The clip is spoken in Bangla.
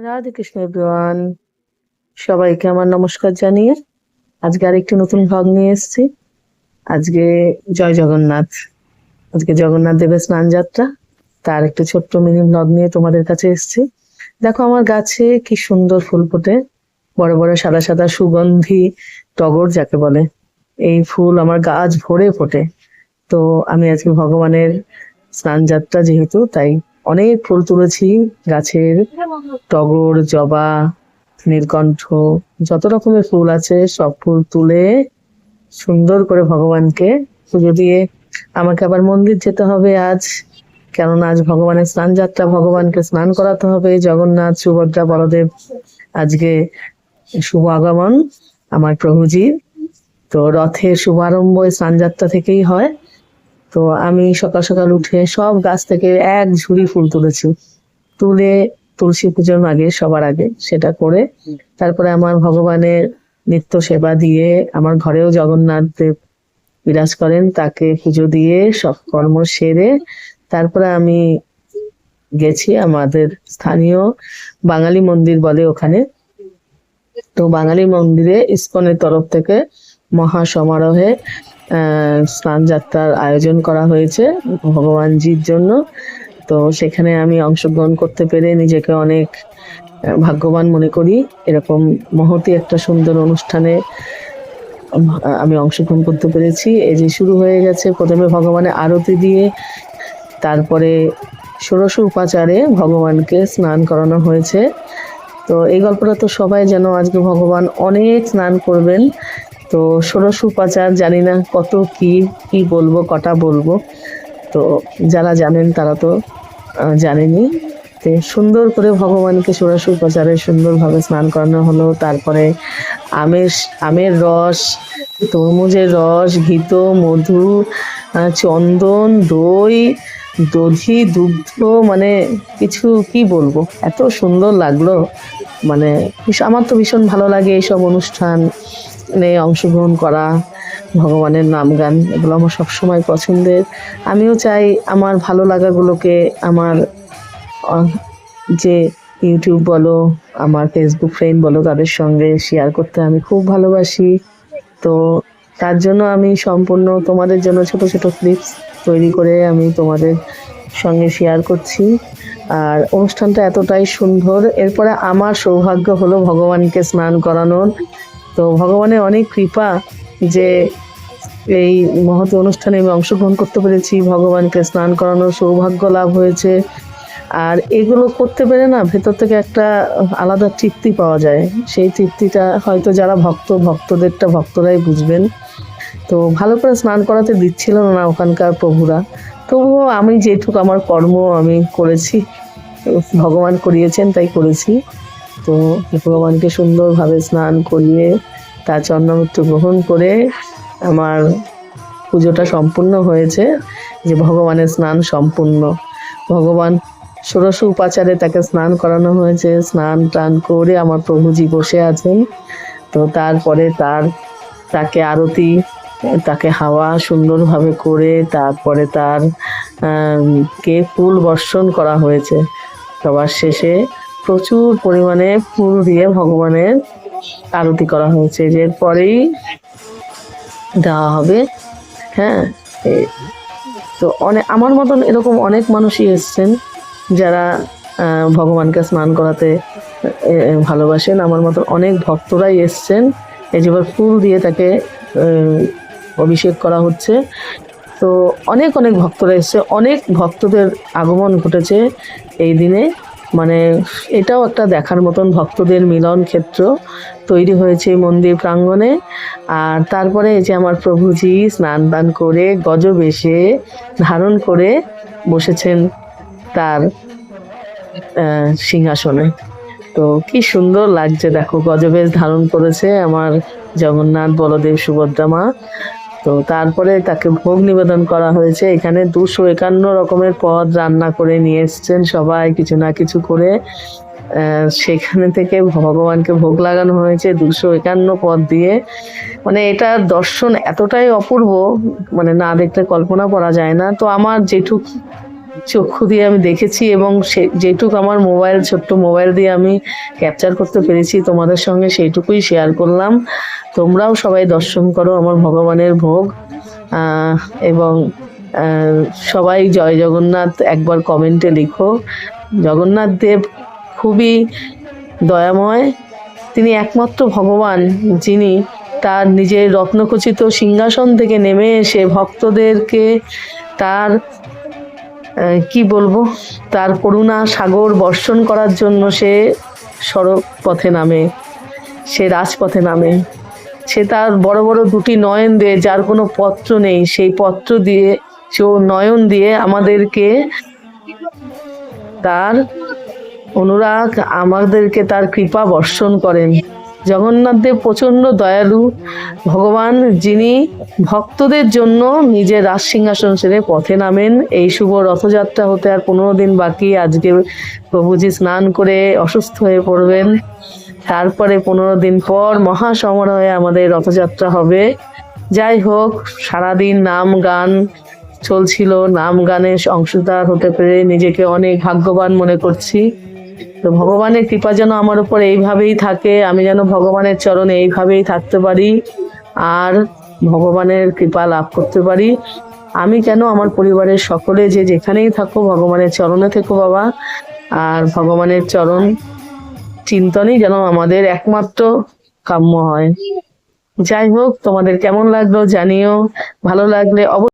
রাধে কৃষ্ণ এভরিওয়ান, সবাইকে আমার নমস্কার জানিয়ে আজকে আরেকটি নতুন ভ্লগ নিয়ে এসেছি। আজকে জয় জগন্নাথ, আজকে জগন্নাথ দেবের স্নান যাত্রা, তার একটু ছোট্ট মিনি ভ্লগ নিয়ে তোমাদের কাছে এসেছি। দেখো আমার গাছে কি সুন্দর ফুল ফোটে, বড় বড় সাদা সাদা সুগন্ধি টগর যাকে বলে, এই ফুল আমার গাছ ভরে ফোটে। তো আমি আজকে ভগবানের স্নান যাত্রা যেহেতু, তাই অনেক ফুল তুলেছি গাছের, টগর, জবা, নীলকণ্ঠ, যত রকমের ফুল আছে সব ফুল তুলে সুন্দর করে ভগবানকে পুজো দিয়ে আমাকে আবার মন্দির যেতে হবে আজ, কেননা আজ ভগবানের স্নান যাত্রা, ভগবানকে স্নান করাতে হবে। জগন্নাথ, সুভদ্রা, বলদেব আজকে শুভ আগমন আমার প্রভুজির। তো রথের শুভারম্ভ এই স্নান যাত্রা থেকেই হয়। তো আমি সকাল সকাল উঠে সব গাছ থেকে এক ঝুড়ি ফুল তুলেছি, তুলে তুলসী পুজোর আগে সবার আগে সেটা করে তারপরে আমার ভগবানের নিত্য সেবা দিয়ে, আমার ঘরেও জগন্নাথ দেব বিরাজ করেন, তাকে পুজো দিয়ে সব কর্ম সেরে তারপরে আমি গেছি আমাদের স্থানীয় বাঙালি মন্দির বলে ওখানে। তো বাঙালি মন্দিরে ইসকনের তরফ থেকে মহা সমারোহে স্নান যাত্রার আয়োজন করা হয়েছে ভগবানজির জন্য। তো সেখানে আমি অংশগ্রহণ করতে পেরে নিজেকে অনেক ভাগ্যবান মনে করি। এরকম মহতি একটা সুন্দর অনুষ্ঠানে আমি অংশগ্রহণ করতে পেরেছি। এই যে শুরু হয়ে গেছে প্রথমে ভগবানের আরতি দিয়ে, তারপরে ষোড়শ উপাচারে ভগবানকে স্নান করানো হয়েছে। তো এই গল্পটা তো সবাই যেন, আজকে ভগবান অনেক স্নান করবেন। তো ষোড়শ উপাচার জানি না কত কি বলবো, কটা বলবো, তো যারা জানেন তারা তো জানেনি। তো সুন্দর করে ভগবানকে ষোড়শ উপাচারে সুন্দরভাবে স্নান করানো হলো। তারপরে আমের রস, তরমুজের রস, ঘৃত, মধু, চন্দন, দই, দধি, দুগ্ধ, মানে কিছু কি বলবো, এত সুন্দর লাগলো। মানে আমার তো ভীষণ ভালো লাগে এইসব অনুষ্ঠানে অংশগ্রহণ করা, ভগবানের নাম গান, এগুলো আমার সবসময় পছন্দের। আমিও চাই আমার ভালো লাগাগুলোকে আমার যে ইউটিউব বলো, আমার ফেসবুক ফ্রেন্ড বলো, তাদের সঙ্গে শেয়ার করতে আমি খুব ভালোবাসি। তো তার জন্য আমি সম্পূর্ণ তোমাদের জন্য ছোট ছোট ক্লিপস তৈরি করে আমি তোমাদের সঙ্গে শেয়ার করছি। আর অনুষ্ঠানটা এতটাই সুন্দর। এরপরে আমার সৌভাগ্য হলো ভগবানকে স্নান করানোর। তো ভগবানের অনেক কৃপা যে এই মহৎ অনুষ্ঠানে আমি অংশগ্রহণ করতে পেরেছি, ভগবানকে স্নান করানোর সৌভাগ্য লাভ হয়েছে। আর এগুলো করতে পেরে না ভেতর থেকে একটা আলাদা তৃপ্তি পাওয়া যায়। সেই তৃপ্তিটা হয়তো যারা ভক্তদেরটা ভক্তরাই বুঝবেন। তো ভালো করে স্নান করাতে দিচ্ছিল না ওখানকার প্রভুরা, তবুও আমি যেটুকু আমার কর্ম আমি করেছি, ভগবান করিয়েছেন তাই করেছি। তো ভগবানকে সুন্দরভাবে স্নান করিয়ে তার চরণামৃত্যু গ্রহণ করে আমার পুজোটা সম্পূর্ণ হয়েছে। যে ভগবানের স্নান সম্পূর্ণ, ভগবান ষোড়শ উপাচারে তাকে স্নান করানো হয়েছে। স্নান টান করে আমার প্রভুজি বসে আছেন। তো তারপরে তাকে আরতি, তাকে হাওয়া সুন্দরভাবে করে তারপরে কে ফুল বর্ষণ করা হয়েছে। সবার শেষে প্রচুর পরিমাণে ফুল দিয়ে ভগবানের আরতি করা হয়েছে, এরপরেই দেওয়া হবে। হ্যাঁ, তো আমার মতন এরকম অনেক মানুষই এসছেন যারা ভগবানকে স্নান করাতে ভালোবাসেন। আমার মতন অনেক ভক্তরাই এসছেন। এই যে ফুল দিয়ে তাকে অভিষেক করা হচ্ছে। তো অনেক ভক্তরা এসছে, অনেক ভক্তদের আগমন ঘটেছে এই দিনে। মানে এটাও একটা দেখার মতন ভক্তদের মিলন ক্ষেত্র তৈরি হয়েছে মন্দির প্রাঙ্গণে। আর তারপরে এই যে আমার প্রভুজি স্নান দান করে গজবেশে ধারণ করে বসেছেন তার সিংহাসনে। তো কি সুন্দর লাগছে দেখো, গজবেশ ধারণ করেছে আমার জগন্নাথ, বলদেব, সুভদ্রা মা। তো তারপরে তাকে ভোগ নিবেদন করা হয়েছে। এখানে 251 রকমের পদ রান্না করে নিয়ে এসছেন সবাই, কিছু না কিছু করে। সেখানে থেকে ভগবানকে ভোগ লাগানো হয়েছে 251 পদ দিয়ে। মানে এটা দর্শন এতটাই অপূর্ব, মানে না দেখলে কল্পনা করা যায় না। তো আমার যেটুক চক্ষু দিয়ে আমি দেখেছি, এবং যেটুকু আমার ছোট্ট মোবাইল দিয়ে আমি ক্যাপচার করতে পেরেছি তোমাদের সঙ্গে, সেইটুকুই শেয়ার করলাম। তোমরাও সবাই দর্শন করো আমার ভগবানের ভোগ, এবং সবাই জয় জগন্নাথ একবার কমেন্টে লিখো। জগন্নাথ দেব খুবই দয়াময়, তিনি একমাত্র ভগবান যিনি তার নিজের রত্নখচিত সিংহাসন থেকে নেমে এসে ভক্তদেরকে তার কি বলবো, তার করুণা সাগর বর্ষণ করার জন্য সে সড়ক পথে নামে, সে রাজপথে নামে। সে তার বড় বড় দুটি নয়ন দিয়ে, যার কোনো পত্র নেই, সেই পত্র দিয়ে, নয়ন দিয়ে আমাদেরকে তার অনুরাগ, আমাদেরকে তার কৃপা বর্ষণ করেন। জগন্নাথ দেব প্রচণ্ড দয়ালু ভগবান, যিনি ভক্তদের জন্য নিজের রাজ সিংহাসন ছেড়ে পথে নামেন। এই শুভ রথযাত্রা হতে আর 15 দিন বাকি। আজকে প্রভুজি স্নান করে অসুস্থ হয়ে পড়বেন, তারপরে 15 দিন পর মহাসমারোহে আমাদের রথযাত্রা হবে। যাই হোক, সারাদিন নাম গান চলছিল, নাম গানে অংশীদার হতে পেরে নিজেকে অনেক ভাগ্যবান মনে করছি। তো ভগবানের কৃপা যেন আমার উপর এইভাবেই থাকে, আমি যেন ভগবানের চরণে এইভাবেই থাকতে পারি আর ভগবানের কৃপা লাভ করতে পারি। আমি কেন, আমার পরিবারের সকলে যে যেখানেই থাকো ভগবানের চরণে থেকো বাবা, আর ভগবানের চরণ চিন্তনই যেন আমাদের একমাত্র কাম্য হয়। যাই হোক, তোমাদের কেমন লাগলো জানিও, ভালো লাগলে